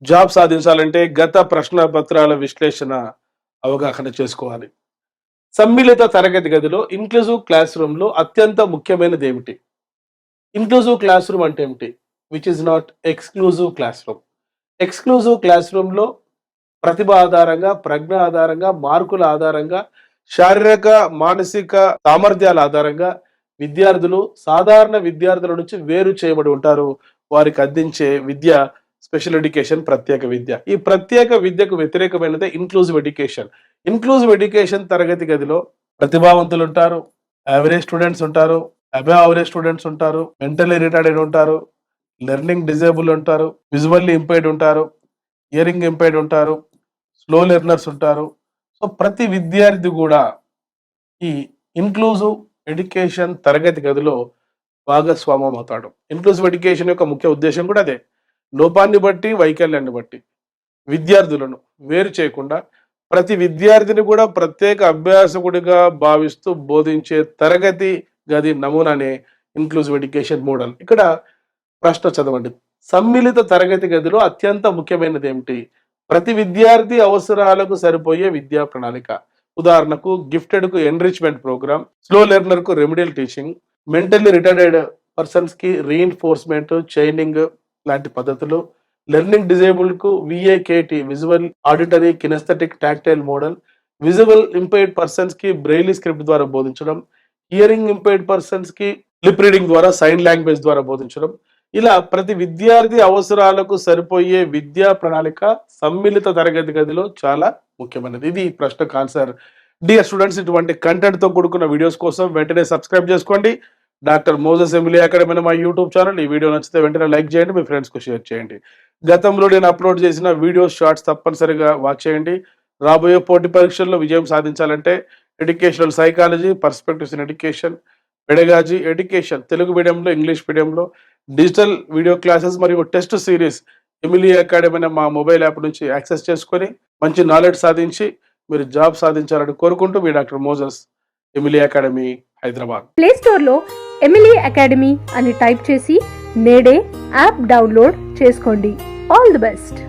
Job సాధించాలంటే గత ప్రశ్న పత్రాల విశ్లేషణ అవగాహన చేసుకోవాలి. సమ్మిళిత తరగతి గదిలో ఇంక్లూజివ్ క్లాస్ రూమ్‌లో అత్యంత ముఖ్యమైనది ఏమిటి? ఇంక్లూజివ్ క్లాస్ రూమ్ అంటే ఏమిటి? Which is not exclusive class room. Exclusive class రూమ్‌లో ప్రతిభ ఆధారంగా, ప్రజ్ఞ ఆధారంగా, మార్కుల ఆధారంగా, శారీరక, మానసిక సామర్థ్యాల ఆధారంగా విద్యార్థులు సాధారణ విద్యార్థుల నుంచి వేరు చేయబడి ఉంటారు. వారికి అందించే విద్య స్పెషల్ ఎడ్యుకేషన్, ప్రత్యేక విద్య. ఈ ప్రత్యేక విద్యకు వ్యతిరేకమైనదే ఇన్క్లూజివ్ ఎడ్యుకేషన్. ఇన్క్లూజివ్ ఎడ్యుకేషన్ తరగతి గదిలో ప్రతిభావంతులు ఉంటారు, యావరేజ్ స్టూడెంట్స్ ఉంటారు, అబవ్ యావరేజ్ స్టూడెంట్స్ ఉంటారు, మెంటల్లీ రిటార్డెడ్ ఉంటారు, లెర్నింగ్ డిజేబుల్ ఉంటారు, విజువల్లీ ఇంపైర్డ్ ఉంటారు, హియరింగ్ ఇంపైర్డ్ ఉంటారు, స్లో లెర్నర్స్ ఉంటారు. సో ప్రతి విద్యార్థి కూడా ఈ ఇన్క్లూజివ్ ఎడ్యుకేషన్ తరగతి గదిలో భాగస్వామ్యం అవుతాడు. ఇన్క్లూజివ్ ఎడ్యుకేషన్ యొక్క ముఖ్య ఉద్దేశం కూడా అదే. లోపాన్ని బట్టి, వైకల్యాన్ని బట్టి విద్యార్థులను వేరు చేయకుండా ప్రతి విద్యార్థిని కూడా ప్రత్యేక అభ్యాసకుడిగా భావిస్తూ బోధించే తరగతి గది నమూనానే ఇన్క్లూజివ్ ఎడ్యుకేషన్ మోడల్. ఇక్కడ ప్రశ్న చదవండి. సమ్మిళిత తరగతి గదిలో అత్యంత ముఖ్యమైనది ఏమిటి? ప్రతి విద్యార్థి అవసరాలకు సరిపోయే విద్యా ప్రణాళిక. ఉదాహరణకు గిఫ్టెడ్ కు ఎన్రిచ్మెంట్ ప్రోగ్రామ్, స్లో లెర్నర్ కు remedial teaching, mentally retarded persons కి రీఇన్ఫోర్స్మెంట్, చైనింగ్ లాంటి పద్ధతులు, లెర్నింగ్ డిజేబుల్డ్ కు VAKT visual auditory kinesthetic tactile model, visual impaired persons కి బ్రెయిలీ స్క్రిప్ట్ ద్వారా బోధించడం, హియరింగ్ ఇంపైర్డ్ పర్సన్స్ కి లిప్ రీడింగ్ ద్వారా, సైన్ లాంగ్వేజ్ ద్వారా బోధించడం. ఇలా ప్రతి విద్యార్థి అవసరాలకు సరిపోయే విద్యా ప్రణాళిక సమ్మిళిత తరగతి గదిలో చాలా ముఖ్యమైనది. ఇది ఈ ప్రశ్నకు ఆన్సర్. డియర్ స్టూడెంట్స్, ఇటువంటి కంటెంట్ తో కూడుకున్న వీడియోస్ కోసం వెంటనే సబ్స్క్రైబ్ చేసుకోండి. డాక్టర్ మోజెస్ ఎమిలీ అకాడమీ అనే మా యూట్యూబ్ ఛానల్. ఈ వీడియో నచ్చితే వెంటనే లైక్ చేయండి, మీ ఫ్రెండ్స్ కు షేర్ చేయండి. గతంలో నేను అప్లోడ్ చేసిన వీడియోస్, షార్ట్స్ తప్పనిసరిగా వాచ్ చేయండి. రాబోయే పోటీ పరీక్షల్లో విజయం సాధించాలంటే educational psychology, perspectives in education, pedagogy, education Telugu మీడియంలో, ఇంగ్లీష్ మీడియంలో, డిజిటల్ వీడియో క్లాసెస్ మరియు టెస్ట్ సిరీస్ ఎమిలీ అకాడమీ అనే మా మొబైల్ యాప్ నుంచి యాక్సెస్ చేసుకొని మంచి నాలెడ్జ్ సాధించి మీరు జాబ్ సాధించాలని కోరుకుంటూ మీ doctor Moses, Emily academy, Hyderabad. Play store లో ఎమిలీ అకాడమీ అని టైప్ చేసి నేడే యాప్ డౌన్లోడ్ చేసుకోండి. All the best.